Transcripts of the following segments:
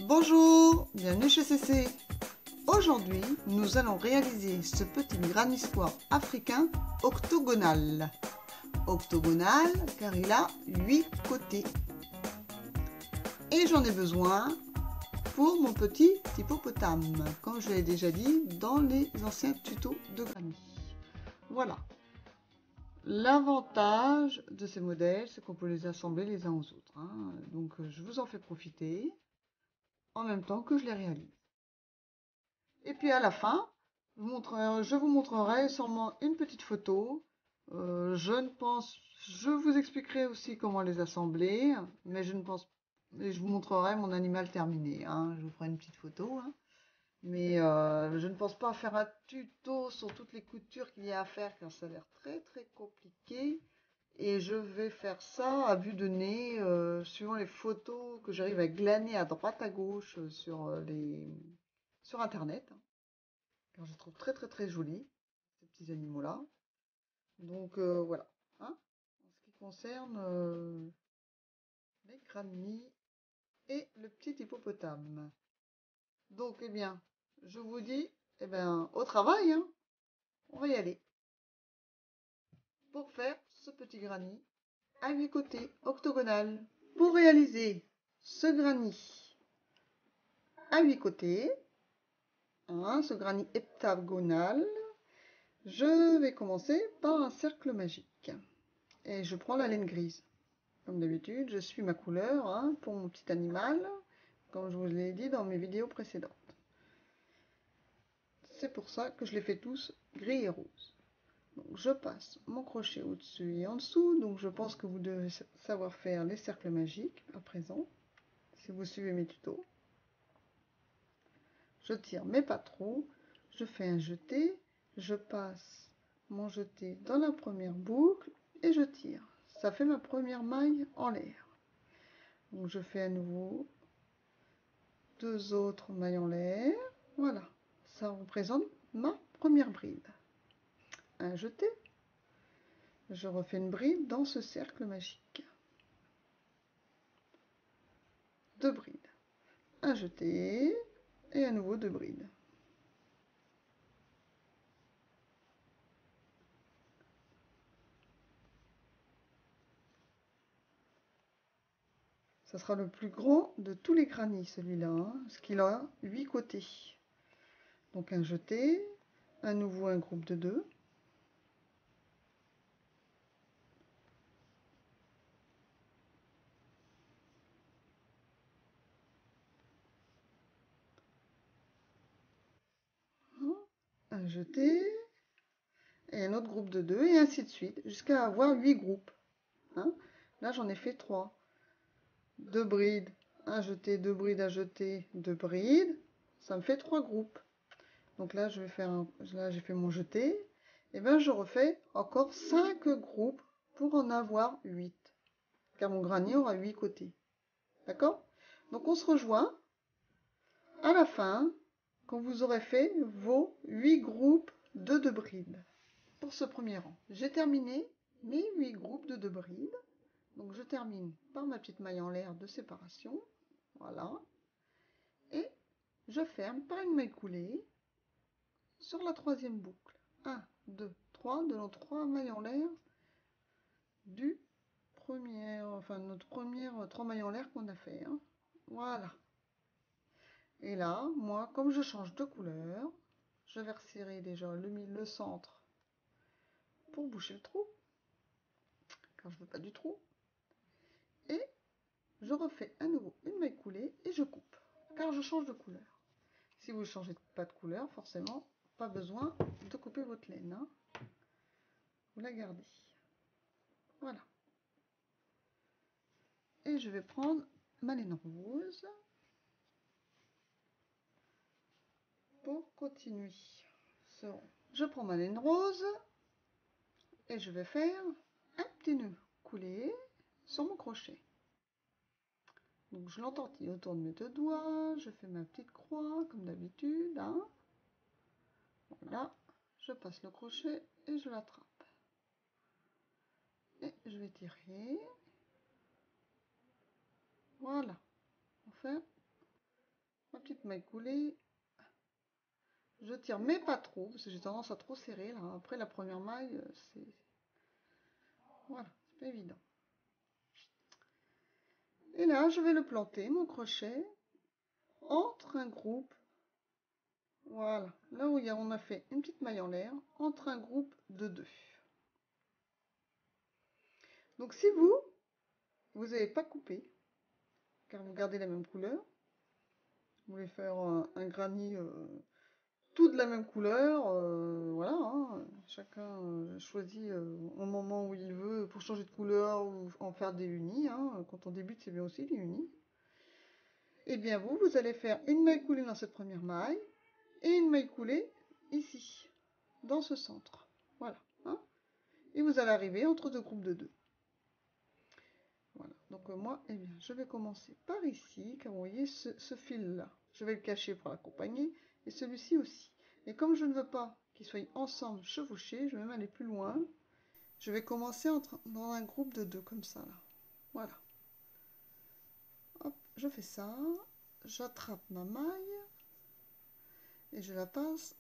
Bonjour, bienvenue chez CC. Aujourd'hui, nous allons réaliser ce petit grannissoir africain octogonal. Octogonal car il a 8 côtés. Et j'en ai besoin pour mon petit hippopotame, comme je l'ai déjà dit dans les anciens tutos de granny. Voilà. L'avantage de ces modèles, c'est qu'on peut les assembler les uns aux autres. Donc je vous en fais profiter en même temps que je les réalise. Et puis à la fin, je vous montrerai sûrement une petite photo. Je vous expliquerai aussi comment les assembler, mais je vous montrerai mon animal terminé. Je vous ferai une petite photo. Mais je ne pense pas faire un tuto sur toutes les coutures qu'il y a à faire, car ça a l'air très très compliqué. Et je vais faire ça à vue de nez, suivant les photos que j'arrive à glaner à droite à gauche sur internet. Car je les trouve très très très jolis, ces petits animaux là. Donc voilà. En ce qui concerne les granny et le petit hippopotame. Donc eh bien, je vous dis au travail. On va y aller. Pour faire ce petit granny à 8 côtés octogonal. Pour réaliser ce granny à 8 côtés, ce granny heptagonal, je vais commencer par un cercle magique. Et je prends la laine grise. Comme d'habitude, je suis ma couleur pour mon petit animal, comme je vous l'ai dit dans mes vidéos précédentes. C'est pour ça que je les fais tous gris et rose. Donc je passe mon crochet au-dessus et en dessous, donc je pense que vous devez savoir faire les cercles magiques à présent, si vous suivez mes tutos. Je tire mais pas trop, je fais un jeté, je passe mon jeté dans la première boucle et je tire. Ça fait ma première maille en l'air. Donc je fais à nouveau 2 autres mailles en l'air. Voilà, ça représente ma première bride. Un jeté, je refais une bride dans ce cercle magique. 2 brides, un jeté et à nouveau 2 brides. Ça sera le plus grand de tous les granny celui-là, parce qu'il a 8 côtés. Donc un jeté, à nouveau un groupe de 2. Un jeté, et un autre groupe de 2, et ainsi de suite, jusqu'à avoir 8 groupes. Là j'en ai fait 3. 2 brides, un jeté, 2 brides, un jeté, 2 brides, ça me fait 3 groupes. Donc là je vais faire là j'ai fait mon jeté, et bien je refais encore 5 groupes pour en avoir 8, car mon granny aura 8 côtés. D'accord? Donc on se rejoint à la fin, quand vous aurez fait vos 8 groupes de 2 brides. Pour ce premier rang, j'ai terminé mes 8 groupes de 2 brides. Donc je termine par ma petite maille en l'air de séparation. Voilà. Et je ferme par une maille coulée sur la troisième boucle. 1, 2, 3, de nos 3 mailles en l'air du premier, enfin notre première 3 mailles en l'air qu'on a fait. Voilà. Et là, moi, comme je change de couleur, je vais resserrer déjà le centre pour boucher le trou, car je ne veux pas du trou. Et je refais à nouveau une maille coulée et je coupe, car je change de couleur. Si vous ne changez pas de couleur, forcément, pas besoin de couper votre laine. Vous la gardez. Voilà. Et je vais prendre ma laine rose pour continuer ce rond. Je prends ma laine rose et je vais faire un petit nœud coulé sur mon crochet. Donc je l'entortille autour de mes 2 doigts, je fais ma petite croix comme d'habitude. Voilà, je passe le crochet et je l'attrape. je vais tirer. Voilà. Enfin, ma petite maille coulée. Je tire, mais pas trop, parce que j'ai tendance à trop serrer, là. Après, la première maille, c'est... Voilà, c'est pas évident. Et là, je vais le planter, mon crochet, entre un groupe. Voilà, là où on a fait une petite maille en l'air, entre un groupe de 2. Donc si vous n'avez pas coupé, car vous gardez la même couleur, vous voulez faire un granny tout de la même couleur, voilà, hein, chacun choisit au moment où il veut pour changer de couleur ou en faire des unis, hein, quand on débute c'est bien aussi les unis. Et bien vous allez faire une maille coulée dans cette première maille et une maille coulée ici, dans ce centre, voilà, hein, et vous allez arriver entre deux groupes de 2. Voilà, donc moi, eh bien, je vais commencer par ici, car vous voyez ce fil-là, je vais le cacher pour l'accompagner, et celui-ci aussi. Et comme je ne veux pas qu'ils soient ensemble chevauchés, je vais même aller plus loin. Je vais commencer dans un groupe de 2, comme ça, là. Voilà. Hop, je fais ça, j'attrape ma maille, et je la passe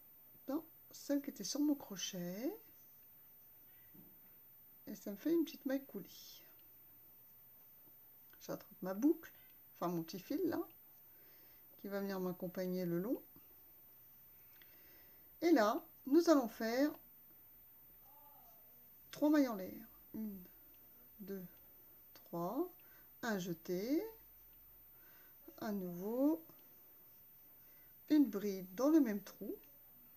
dans celle qui était sur mon crochet, et ça me fait une petite maille coulée. J'attrape ma boucle, enfin mon petit fil, là, qui va venir m'accompagner le long. Et là, nous allons faire 3 mailles en l'air. 1, 2, 3. Un jeté. À nouveau. Une bride dans le même trou.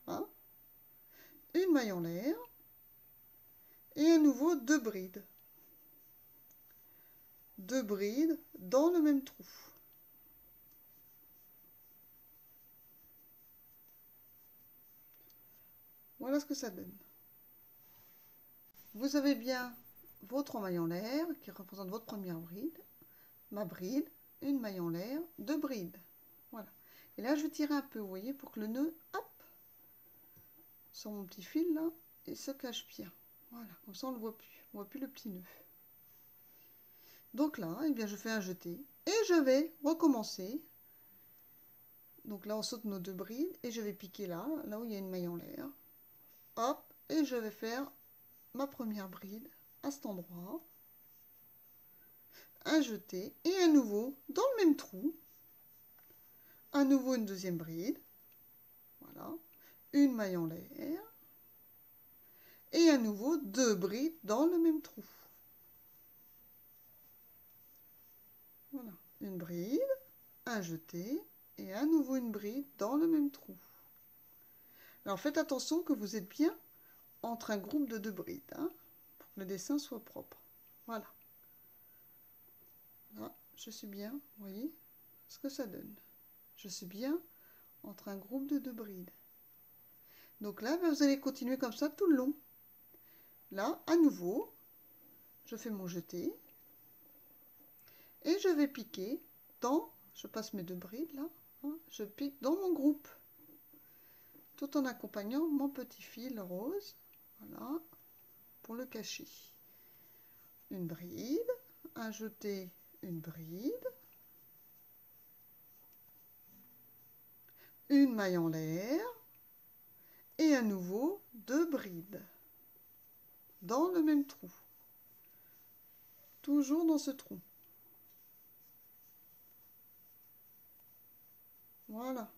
Hein, une maille en l'air. Et à nouveau 2 brides. 2 brides dans le même trou. Voilà ce que ça donne. Vous avez bien vos 3 mailles en l'air qui représentent votre première bride. Ma bride, une maille en l'air, 2 brides. Voilà. Et là, je vais tirer un peu, vous voyez, pour que le nœud, hop, sur mon petit fil là, et se cache bien. Voilà, comme ça on ne le voit plus. On ne voit plus le petit nœud. Donc là, eh bien, je fais un jeté. Et je vais recommencer. Donc là, on saute nos 2 brides. Et je vais piquer là, là où il y a une maille en l'air. Hop, et je vais faire ma première bride à cet endroit. Un jeté. Et à nouveau, dans le même trou, à nouveau une deuxième bride. Voilà. Une maille en l'air. Et à nouveau 2 brides dans le même trou. Voilà. Une bride, un jeté et à nouveau une bride dans le même trou. Alors faites attention que vous êtes bien entre un groupe de 2 brides, hein, pour que le dessin soit propre. Voilà. Là, je suis bien, vous voyez ce que ça donne. Je suis bien entre un groupe de 2 brides. Donc là, vous allez continuer comme ça tout le long. Là, à nouveau, je fais mon jeté. Et je vais piquer dans, je passe mes 2 brides là, hein, je pique dans mon groupe. Tout en accompagnant mon petit fil rose, voilà, pour le cacher. Une bride, un jeté, une bride, une maille en l'air, et à nouveau 2 brides, dans le même trou. Toujours dans ce trou. Voilà.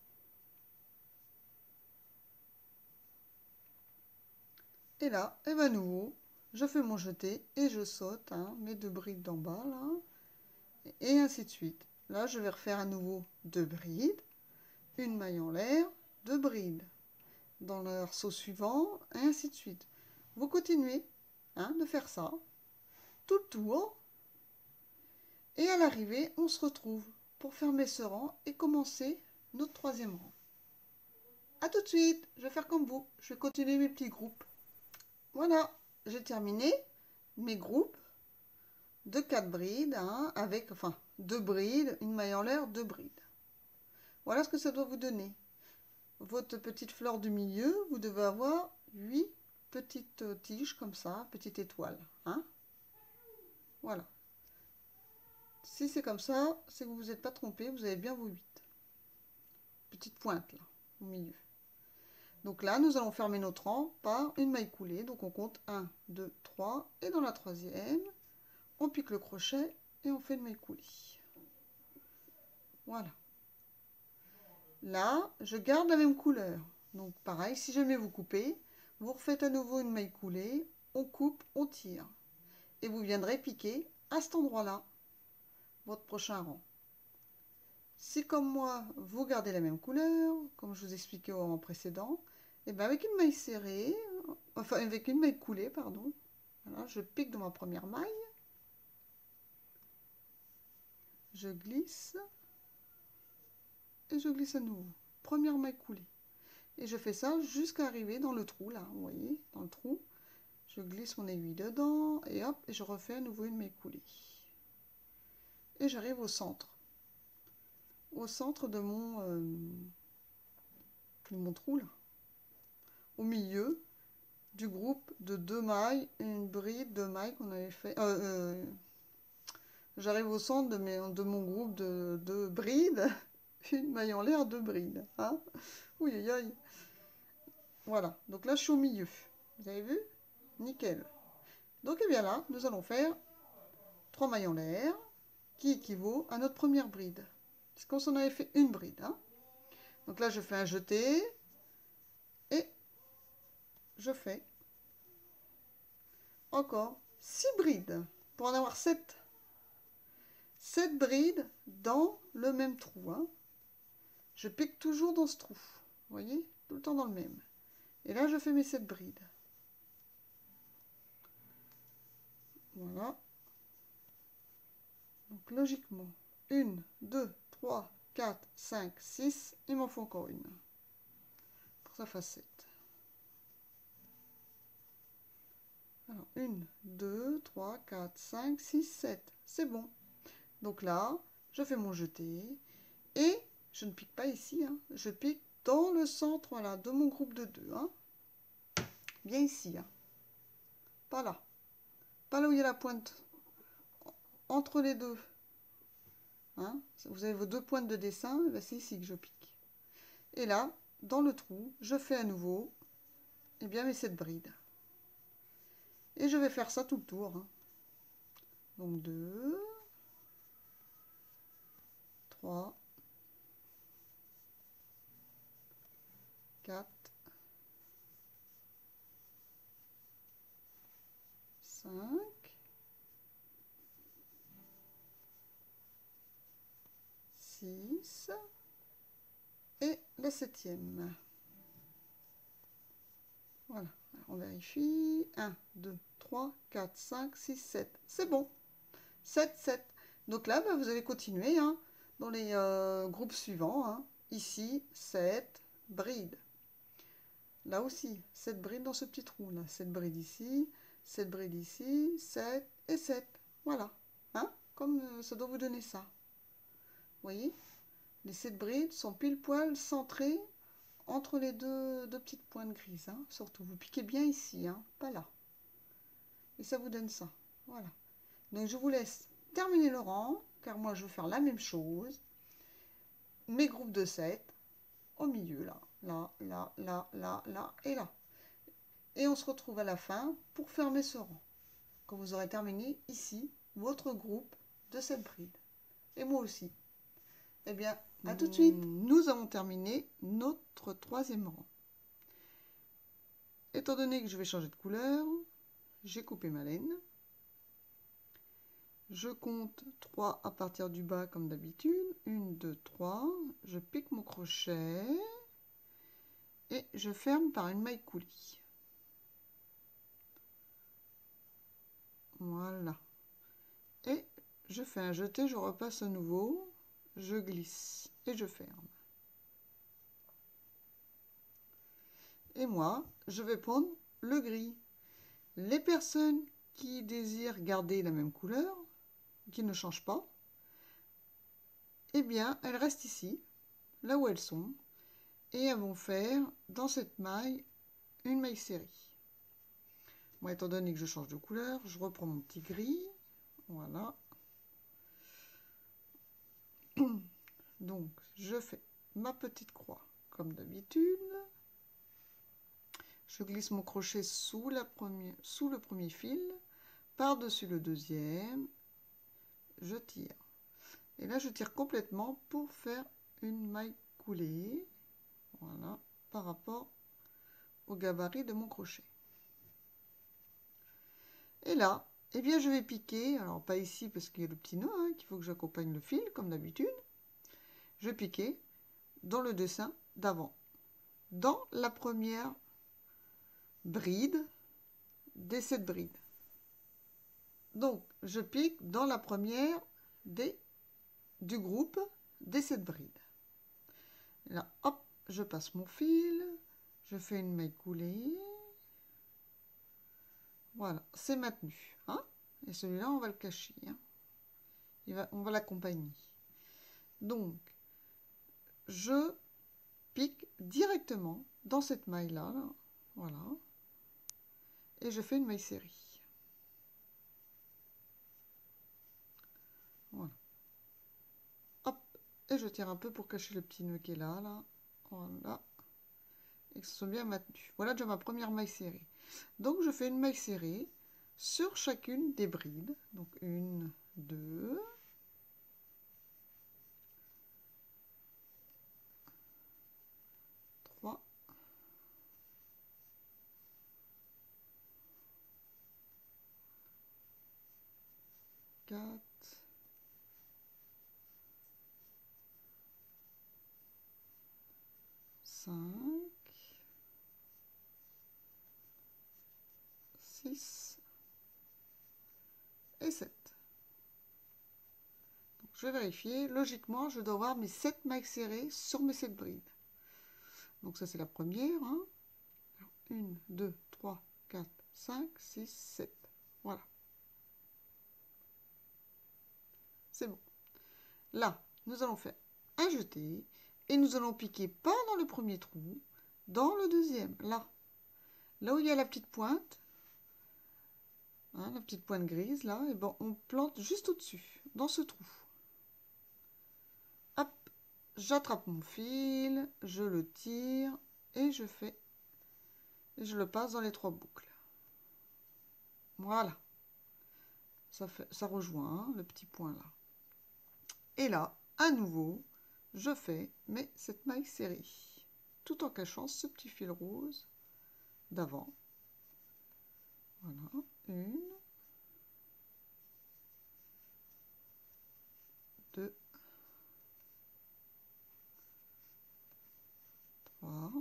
Et là, et ben nouveau, je fais mon jeté et je saute, hein, mes 2 brides d'en bas, là, et ainsi de suite. Là, je vais refaire à nouveau 2 brides, une maille en l'air, 2 brides dans l'arceau suivant, et ainsi de suite. Vous continuez, hein, de faire ça, tout le tour, et à l'arrivée, on se retrouve pour fermer ce rang et commencer notre 3e rang. A tout de suite, je vais faire comme vous, je vais continuer mes petits groupes. Voilà, j'ai terminé mes groupes de 4 brides, hein, avec, enfin, 2 brides, une maille en l'air, 2 brides. Voilà ce que ça doit vous donner. Votre petite fleur du milieu, vous devez avoir 8 petites tiges comme ça, petites étoiles. Hein. Voilà. Si c'est comme ça, c'est que vous vous êtes pas trompé, vous avez bien vos 8. Petite pointe là, au milieu. Donc là, nous allons fermer notre rang par une maille coulée. Donc on compte 1, 2, 3. Et dans la troisième, on pique le crochet et on fait une maille coulée. Voilà. Là, je garde la même couleur. Donc pareil, si jamais vous coupez, vous refaites à nouveau une maille coulée, on coupe, on tire. Et vous viendrez piquer à cet endroit-là votre prochain rang. Si comme moi, vous gardez la même couleur, comme je vous expliquais au rang précédent, et bien avec une maille serrée, enfin avec une maille coulée, pardon, voilà, je pique dans ma première maille, je glisse, et je glisse à nouveau. Première maille coulée. Et je fais ça jusqu'à arriver dans le trou, là, vous voyez, dans le trou. Je glisse mon aiguille dedans, et hop, et je refais à nouveau une maille coulée. Et j'arrive au centre. Au centre de mon trou, là. Au milieu du groupe de 2 mailles, une bride de mailles qu'on avait fait. J'arrive au centre de mon groupe de brides, une maille en l'air, 2 brides. Hein, oui, aïe, aïe. Voilà, donc là je suis au milieu. Vous avez vu? Nickel. Donc et bien là, nous allons faire 3 mailles en l'air, qui équivaut à notre première bride. Parce qu'on s'en avait fait une bride. Hein. Donc là je fais un jeté, et je fais encore 6 brides, pour en avoir 7. 7 brides dans le même trou. Hein. Je pique toujours dans ce trou. Vous voyez? Tout le temps dans le même. Et là, je fais mes 7 brides. Voilà. Donc, logiquement, 1, 2, 3, 4, 5, 6. Il m'en faut encore une. Pour que ça fasse 7. Alors, 1, 2, 3, 4, 5, 6, 7. C'est bon. Donc là, je fais mon jeté. Et je ne pique pas ici. Hein. Je pique dans le centre, voilà, de mon groupe de 2. Hein. Bien ici. Hein. Pas là. Pas là où il y a la pointe. Entre les deux. Hein, vous avez vos 2 pointes de dessin. C'est ici que je pique. Et là, dans le trou, je fais à nouveau eh bien, mes 7 brides. Et je vais faire ça tout le tour. Hein. Donc 2, 3, 4, 5, 6 et la 7e. Voilà, on vérifie. 1, 2, 3, 4, 5, 6, 7. C'est bon. 7, 7. Donc là, bah, vous allez continuer hein, dans les groupes suivants. Hein. Ici, 7 brides. Là aussi, 7 brides dans ce petit trou. Là. 7 brides ici, 7 brides ici, 7 et 7. Voilà. Hein, comme ça doit vous donner ça. Vous voyez? Les 7 brides sont pile poil centrées entre les deux petites pointes grises. Hein. Surtout, vous piquez bien ici, hein, pas là. Et ça vous donne ça. Voilà. Donc, je vous laisse terminer le rang, car moi, je vais faire la même chose. Mes groupes de 7 au milieu, là, là, là, là, là, là et là. Et on se retrouve à la fin pour fermer ce rang. Quand vous aurez terminé ici, votre groupe de 7 brides. Et moi aussi. Eh bien, à tout de suite. Nous avons terminé notre 3e rang. Étant donné que je vais changer de couleur, j'ai coupé ma laine. Je compte 3 à partir du bas comme d'habitude. 1, 2, 3. Je pique mon crochet. Et je ferme par une maille coulée. Voilà. Et je fais un jeté, je repasse à nouveau. Je glisse et je ferme. Et moi, je vais prendre le gris. Les personnes qui désirent garder la même couleur, qui ne changent pas, eh bien, elles restent ici, là où elles sont, et elles vont faire, dans cette maille, une maille serrée. Moi, étant donné que je change de couleur, je reprends mon petit gris, Voilà. Donc, je fais ma petite croix comme d'habitude. Je glisse mon crochet sous le premier fil, par-dessus le deuxième, je tire. Et là, je tire complètement pour faire une maille coulée, voilà, par rapport au gabarit de mon crochet. Et là, eh bien, je vais piquer, alors pas ici parce qu'il y a le petit nœud, hein, qu'il faut que j'accompagne le fil, comme d'habitude. Je vais piquer dans le dessin d'avant, dans la première bride des 7 brides. Donc, je pique dans la première du groupe des 7 brides. Et là, hop, je passe mon fil, je fais une maille coulée. Voilà, c'est maintenu. Hein, et celui-là, on va le cacher. Hein. On va l'accompagner. Donc, je pique directement dans cette maille-là. Là. Voilà. Et je fais une maille série. Voilà. Hop, et je tire un peu pour cacher le petit nœud qui est là. Voilà. Et que ce soit bien maintenu. Voilà déjà ma première maille serrée. Donc, je fais une maille serrée sur chacune des brides. Donc, 1, 2... 3, 4, 5, 6 et 7. Donc, je vais vérifier. Logiquement, je dois avoir mes 7 mailles serrées sur mes 7 brides. Donc ça, c'est la première. Hein. 1, 2, 3, 4, 5, 6, 7. Voilà. C'est bon. Là, nous allons faire un jeté et nous allons piquer pas dans le premier trou, dans le deuxième, là. Là où il y a la petite pointe, hein, la petite pointe grise, là, et bon, on plante juste au-dessus, dans ce trou. Hop, j'attrape mon fil, je le tire et je le passe dans les 3 boucles. Voilà. Ça rejoint hein, le petit point là. Et là, à nouveau, je fais cette maille serrée, tout en cachant ce petit fil rose d'avant. Voilà, 1, 2, 3,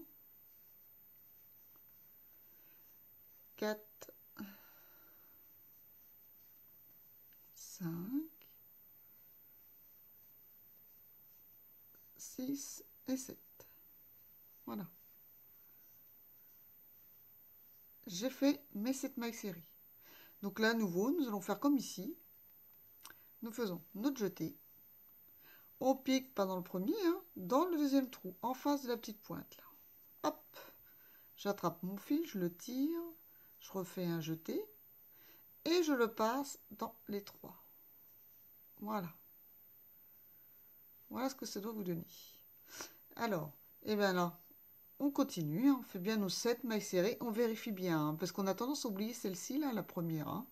4, 5, 6 et 7. Voilà. J'ai fait mes 7 mailles serrées. Donc là, à nouveau, nous allons faire comme ici. Nous faisons notre jeté. On pique pas dans le premier, hein, dans le deuxième trou, en face de la petite pointe. Là. Hop, j'attrape mon fil, je le tire, je refais un jeté et je le passe dans les 3. Voilà. Voilà ce que ça doit vous donner. Alors, et bien là, on continue, hein, on fait bien nos 7 mailles serrées, on vérifie bien, hein, parce qu'on a tendance à oublier celle-ci, là, la première. Hein.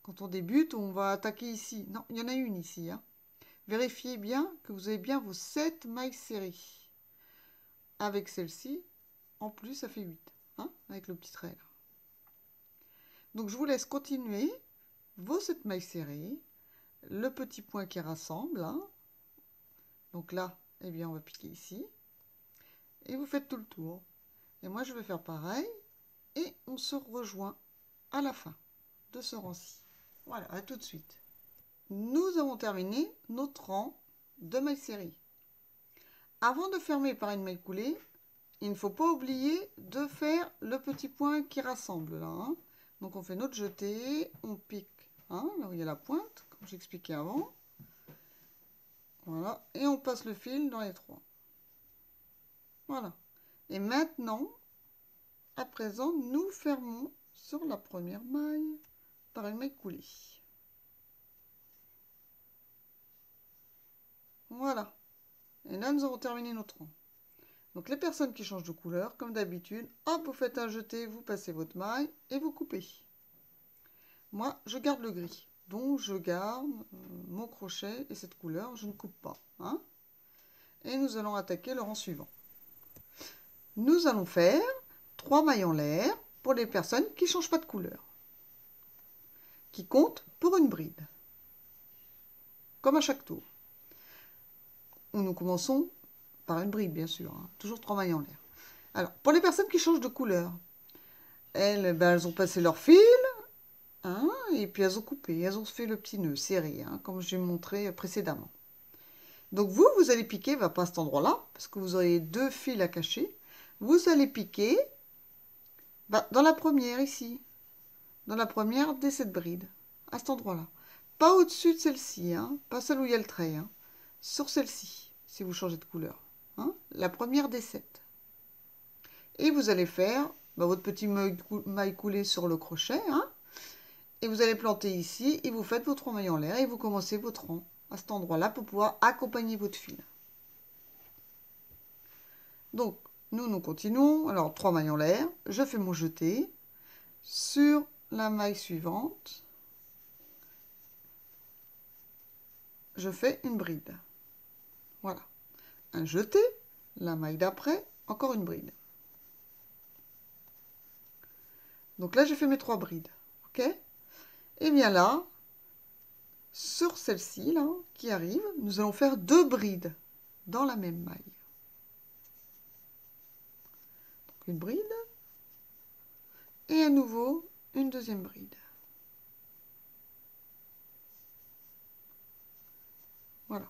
Quand on débute, on va attaquer ici. Non, il y en a une ici. Hein. Vérifiez bien que vous avez bien vos 7 mailles serrées. Avec celle-ci, en plus, ça fait 8, hein, avec le petit trait. Là. Donc, je vous laisse continuer vos 7 mailles serrées, le petit point qui rassemble. Hein. Donc là, eh bien, on va piquer ici. Et vous faites tout le tour. Et moi, je vais faire pareil. Et on se rejoint à la fin de ce rang-ci. Voilà, à tout de suite. Nous avons terminé notre rang de mailles serrées. Avant de fermer par une maille coulée, il ne faut pas oublier de faire le petit point qui rassemble là. Hein. Donc on fait notre jeté, on pique hein, là où il y a la pointe, comme j'expliquais avant. Voilà, et on passe le fil dans les 3. Voilà. Et maintenant, à présent, nous fermons sur la première maille par une maille coulée. Voilà. Et là, nous avons terminé notre rang. Donc, les personnes qui changent de couleur, comme d'habitude, hop, vous faites un jeté, vous passez votre maille et vous coupez. Moi, je garde le gris. Donc, je garde mon crochet et cette couleur, je ne coupe pas. Hein. Et nous allons attaquer le rang suivant. Nous allons faire 3 mailles en l'air pour les personnes qui ne changent pas de couleur, qui comptent pour une bride, comme à chaque tour. Nous commençons par une bride, bien sûr, hein. Toujours 3 mailles en l'air. Alors, pour les personnes qui changent de couleur, elles ont passé leur fil, hein, et puis elles ont coupé, elles ont fait le petit nœud serré, hein, comme j'ai montré précédemment. Donc vous allez piquer, pas à cet endroit-là, parce que vous aurez 2 fils à cacher. Vous allez piquer dans la première ici, dans la première dès cette bride, à cet endroit-là. Pas au-dessus de celle-ci, hein, pas celle où il y a le trait, hein, sur celle-ci, si vous changez de couleur. Hein, la première des 7. Et vous allez faire votre petit maille coulé sur le crochet, hein, et vous allez planter ici, et vous faites vos 3 mailles en l'air, et vous commencez votre rang à cet endroit-là pour pouvoir accompagner votre fil. Donc, nous continuons. Alors, 3 mailles en l'air, je fais mon jeté sur la maille suivante. Je fais une bride. Voilà. Un jeté, la maille d'après, encore une bride. Donc là, j'ai fait mes 3 brides. OK? Et bien là, sur celle-ci, là, qui arrive, nous allons faire 2 brides dans la même maille. Donc une bride. Et à nouveau, une deuxième bride. Voilà.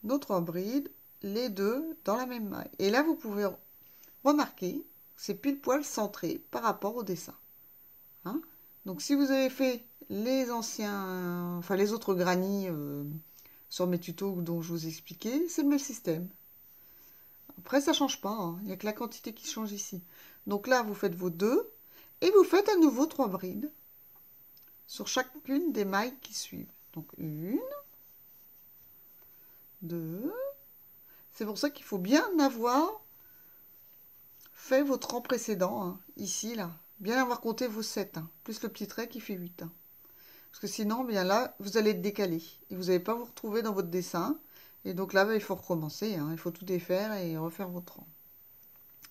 Nos 3 brides, les 2 dans la même maille. Et là, vous pouvez remarquer, c'est pile poil centré par rapport au dessin. Hein, donc si vous avez fait les anciens, enfin les autres granny sur mes tutos dont je vous ai expliqué, c'est le même système. Après ça change pas, hein, il n'y a que la quantité qui change ici. Donc là vous faites vos 2 et vous faites à nouveau 3 brides sur chacune des mailles qui suivent. Donc 1, 2, c'est pour ça qu'il faut bien avoir fait votre rang précédent, hein, ici là. Bien avoir compté vos 7, hein, plus le petit trait qui fait 8. Hein. Parce que sinon, bien là, vous allez être décalé. Et vous n'allez pas vous retrouver dans votre dessin. Et donc là, il faut recommencer. Hein, il faut tout défaire et refaire votre rang.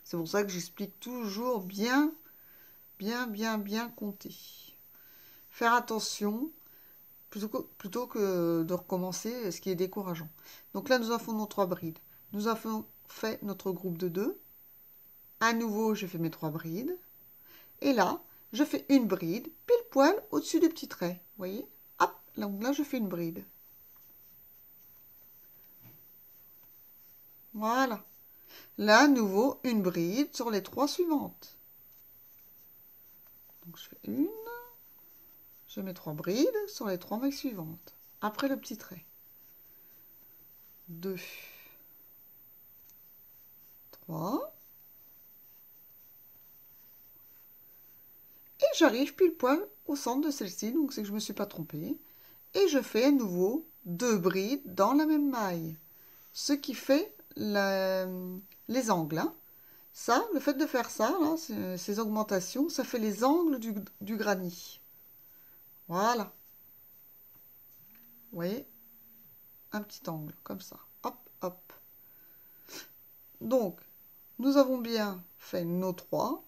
C'est pour ça que j'explique toujours bien compter. Faire attention, plutôt que de recommencer, ce qui est décourageant. Donc là, nous avons nos 3 brides. Nous avons fait notre groupe de 2. À nouveau, je fais mes 3 brides. Et là, je fais une bride, pile poil au-dessus du petit trait. Vous voyez? Hop, donc là, je fais une bride. Voilà. Là, à nouveau, une bride sur les 3 suivantes. Donc, je fais une. Je mets 3 brides sur les 3 mailles suivantes. Après le petit trait. 2. 3. Et j'arrive pile poil au centre de celle-ci, donc c'est que je ne me suis pas trompée. Et je fais à nouveau 2 brides dans la même maille. Ce qui fait les angles. Hein. Ça, le fait de faire ça, là, ces augmentations, ça fait les angles du granit. Voilà. Vous voyez? Un petit angle, comme ça. Hop, hop. Donc, nous avons bien fait nos 3.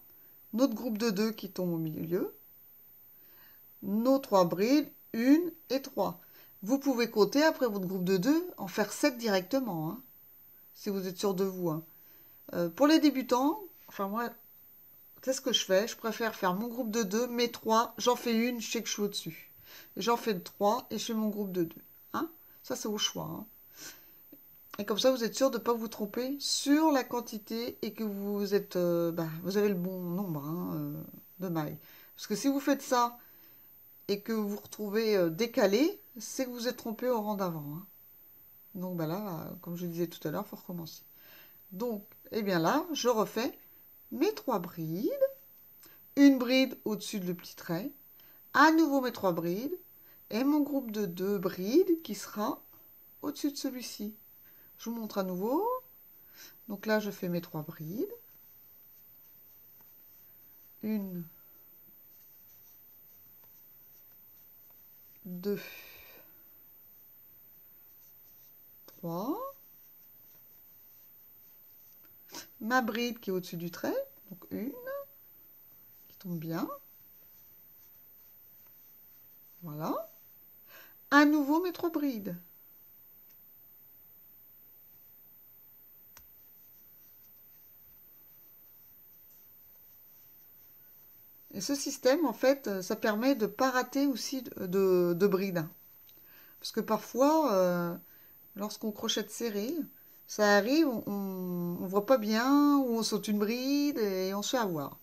Notre groupe de 2 qui tombe au milieu. Nos 3 brides, 1 et 3. Vous pouvez compter après votre groupe de 2, en faire 7 directement, hein, si vous êtes sûr de vous. Hein. Pour les débutants, enfin moi, qu'est-ce que je fais? Je préfère faire mon groupe de 2, mes 3, j'en fais une, je sais que je suis au-dessus. J'en fais 3 et je fais mon groupe de 2. Hein, ça, c'est au choix. Hein. Et comme ça, vous êtes sûr de ne pas vous tromper sur la quantité et que vous êtes, vous avez le bon nombre, hein, de mailles. Parce que si vous faites ça et que vous vous retrouvez décalé, c'est que vous êtes trompé au rang d'avant. Hein. Donc là, comme je disais tout à l'heure, il faut recommencer. Donc, eh bien là, je refais mes 3 brides, une bride au-dessus du petit trait, à nouveau mes 3 brides, et mon groupe de 2 brides qui sera au-dessus de celui-ci. Je vous montre à nouveau. Donc là, je fais mes 3 brides. 1, 2, 3. Ma bride qui est au-dessus du trait, donc une, qui tombe bien. Voilà. À nouveau mes 3 brides. Et ce système, en fait, ça permet de ne pas rater aussi de brides. Parce que parfois, lorsqu'on crochette serré, ça arrive, on ne voit pas bien, ou on saute une bride et on se fait avoir.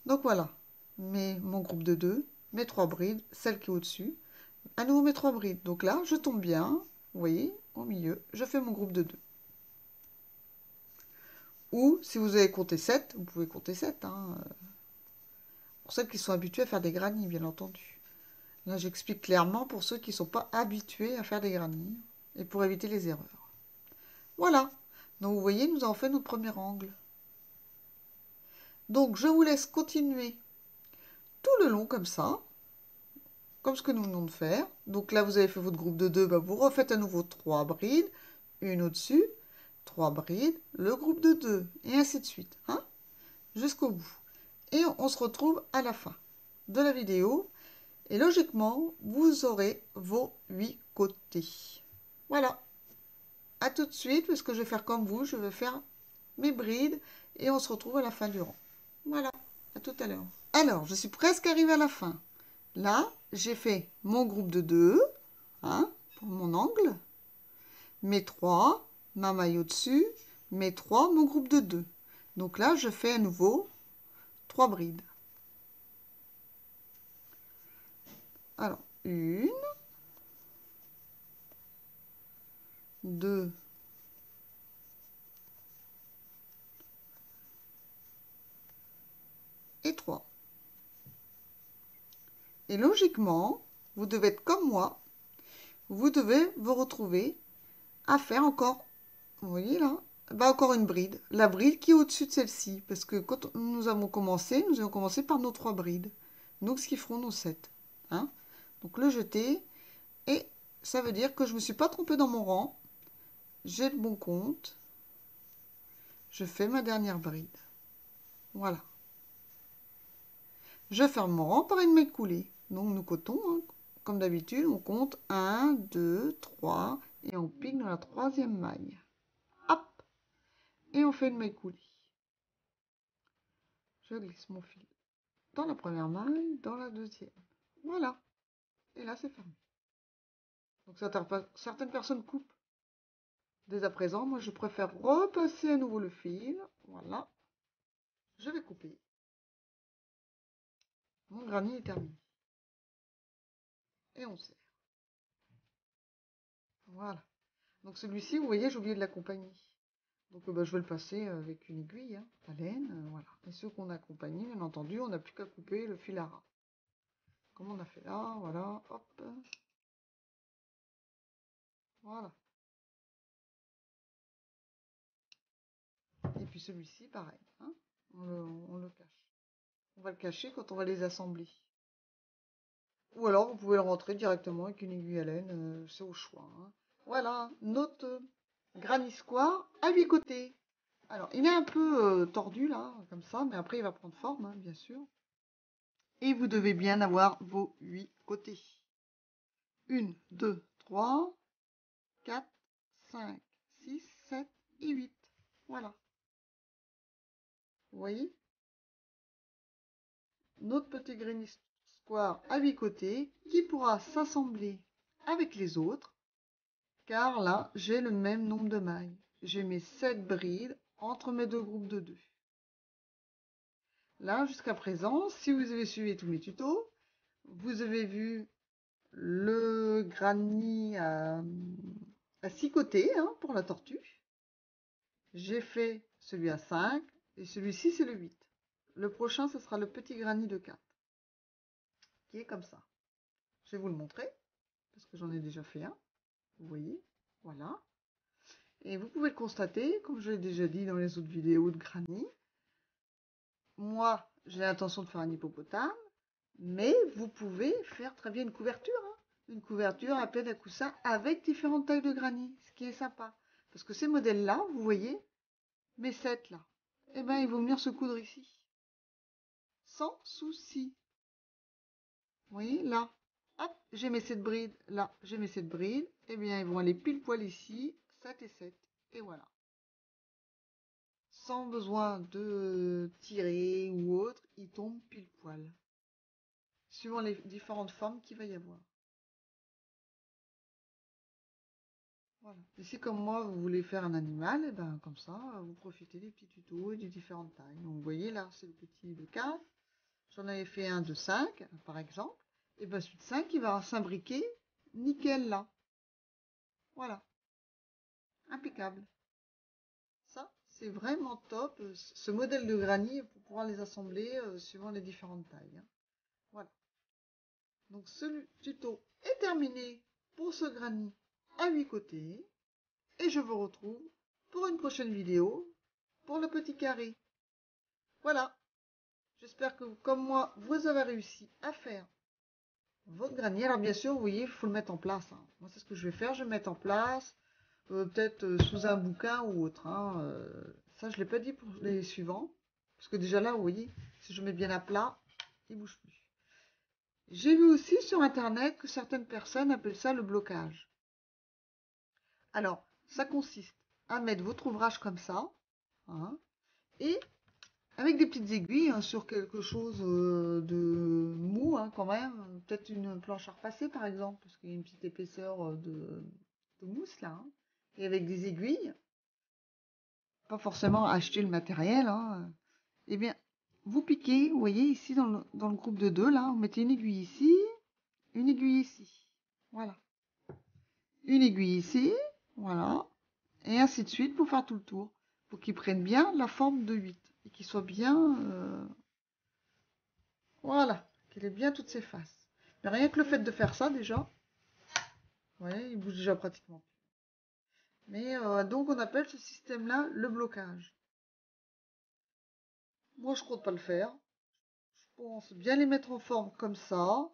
Donc voilà, mon groupe de 2, mes 3 brides, celle qui est au-dessus, à nouveau mes 3 brides. Donc là, je tombe bien, vous voyez, au milieu, je fais mon groupe de 2. Ou, si vous avez compté 7, vous pouvez compter 7. Hein, pour celles qui sont habituées à faire des granits, bien entendu. Là, j'explique clairement pour ceux qui ne sont pas habitués à faire des granits et pour éviter les erreurs. Voilà. Donc, vous voyez, nous avons fait notre premier angle. Donc, je vous laisse continuer tout le long comme ça, comme ce que nous venons de faire. Donc là, vous avez fait votre groupe de 2, vous refaites à nouveau 3 brides, une au-dessus, 3 brides, le groupe de 2, et ainsi de suite, hein, jusqu'au bout. Et on se retrouve à la fin de la vidéo. Et logiquement, vous aurez vos 8 côtés. Voilà. À tout de suite, parce que je vais faire comme vous, je vais faire mes brides et on se retrouve à la fin du rang. Voilà, à tout à l'heure. Alors, je suis presque arrivée à la fin. Là, j'ai fait mon groupe de 2, hein, pour mon angle, mes 3, ma maille au-dessus, mes 3, mon groupe de 2. Donc là, je fais à nouveau 3 brides. Alors, 1, 2, et 3. Et logiquement, vous devez être comme moi, vous devez vous retrouver à faire encore, vous voyez là, encore une bride. La bride qui est au-dessus de celle-ci, parce que quand nous avons commencé par nos 3 brides. Donc, ce qui feront nos 7. Hein. Donc, le jeter, et ça veut dire que je ne me suis pas trompée dans mon rang. J'ai le bon compte. Je fais ma dernière bride. Voilà. Je ferme mon rang par une maille coulée. Donc, nous comptons, hein. Comme d'habitude, on compte 1, 2, 3 et on pique dans la 3e maille. Hop! Et on fait une maille coulée. Je glisse mon fil dans la première maille, dans la 2e. Voilà. Et là, c'est fermé. Donc, certaines personnes coupent dès à présent. Moi, je préfère repasser à nouveau le fil. Voilà. Je vais couper. Mon granit est terminé. Et on serre. Voilà. Donc, celui-ci, vous voyez, j'ai oublié de l'accompagner. Donc je vais le passer avec une aiguille, hein, à laine, voilà. Et ceux qu'on a accompagnés, bien entendu, on n'a plus qu'à couper le fil à ras. Comme on a fait là, voilà, hop. Voilà. Et puis celui-ci, pareil, hein, on le cache. On va le cacher quand on va les assembler. Ou alors, vous pouvez le rentrer directement avec une aiguille à laine, c'est au choix. Hein. Voilà, notre granny square à 8 côtés. Alors, il est un peu tordu, là, comme ça, mais après, il va prendre forme, hein, bien sûr. Et vous devez bien avoir vos 8 côtés. 1, 2, 3, 4, 5, 6, 7 et 8. Voilà. Vous voyez? Notre petit granny square à 8 côtés qui pourra s'assembler avec les autres. Car là, j'ai le même nombre de mailles. J'ai mes 7 brides entre mes 2 groupes de 2. Là, jusqu'à présent, si vous avez suivi tous mes tutos, vous avez vu le granny à 6 côtés, hein, pour la tortue. J'ai fait celui à 5 et celui-ci c'est le 8. Le prochain ce sera le petit granny de 4 qui est comme ça. Je vais vous le montrer, parce que j'en ai déjà fait un. Vous voyez, voilà. Et vous pouvez le constater, comme je l'ai déjà dit dans les autres vidéos de Granny. Moi, j'ai l'intention de faire un hippopotame, mais vous pouvez faire très bien une couverture. Hein. Une couverture à plaid à coussin avec différentes tailles de Granny, ce qui est sympa. Parce que ces modèles-là, vous voyez, mes 7 là, eh ben, ils vont venir se coudre ici. Sans souci. Vous voyez, là. Hop, j'ai mes 7 brides. Là, j'ai mes 7 brides. Eh bien, ils vont aller pile poil ici. 7 et 7. Et voilà. Sans besoin de tirer ou autre, ils tombent pile poil. Suivant les différentes formes qu'il va y avoir. Voilà. Et si comme moi, vous voulez faire un animal, et ben comme ça, vous profitez des petits tutos et des différentes tailles. Donc vous voyez, là, c'est le petit de 4. J'en avais fait un de 5, par exemple. Et ben celui de 5, il va s'imbriquer nickel là. Voilà. Impeccable. Ça, c'est vraiment top. Ce modèle de Granny pour pouvoir les assembler suivant les différentes tailles. Hein. Voilà. Donc ce tuto est terminé pour ce Granny à 8 côtés. Et je vous retrouve pour une prochaine vidéo pour le petit carré. Voilà. J'espère que comme moi, vous avez réussi à faire votre granier. Alors bien sûr, vous voyez, il faut le mettre en place. Hein. Moi, c'est ce que je vais faire. Je vais le mettre en place. Peut-être sous un bouquin ou autre. Hein. Ça, je ne l'ai pas dit pour les suivants. Parce que déjà là, vous voyez, si je mets bien à plat, il ne bouge plus. J'ai vu aussi sur Internet que certaines personnes appellent ça le blocage. Alors, ça consiste à mettre votre ouvrage comme ça. Hein, et avec des petites aiguilles hein, sur quelque chose de mou hein, quand même. Peut-être une planche à repasser par exemple, parce qu'il y a une petite épaisseur de mousse là. Hein. Et avec des aiguilles, pas forcément acheter le matériel. Hein. Eh bien, vous piquez, vous voyez ici dans le groupe de 2, là, vous mettez une aiguille ici, une aiguille ici. Voilà. Une aiguille ici, voilà. Et ainsi de suite pour faire tout le tour. Pour qu'il prenne bien la forme de 8. Et qu'il soit bien... voilà. Qu'il ait bien toutes ses faces. Mais rien que le fait de faire ça déjà, vous voyez, il bouge déjà pratiquement. Mais donc on appelle ce système-là le blocage. Moi je compte pas le faire. Je pense bien les mettre en forme comme ça.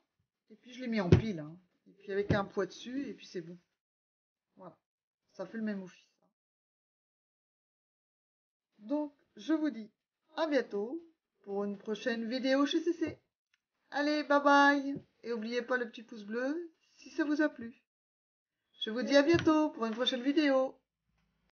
Et puis je les mets en pile. Hein. Et puis avec un poids dessus, et puis c'est bon. Voilà. Ça fait le même office. Donc je vous dis à bientôt pour une prochaine vidéo chez CC. Allez, bye bye. Et n'oubliez pas le petit pouce bleu si ça vous a plu. Je vous dis à bientôt pour une prochaine vidéo.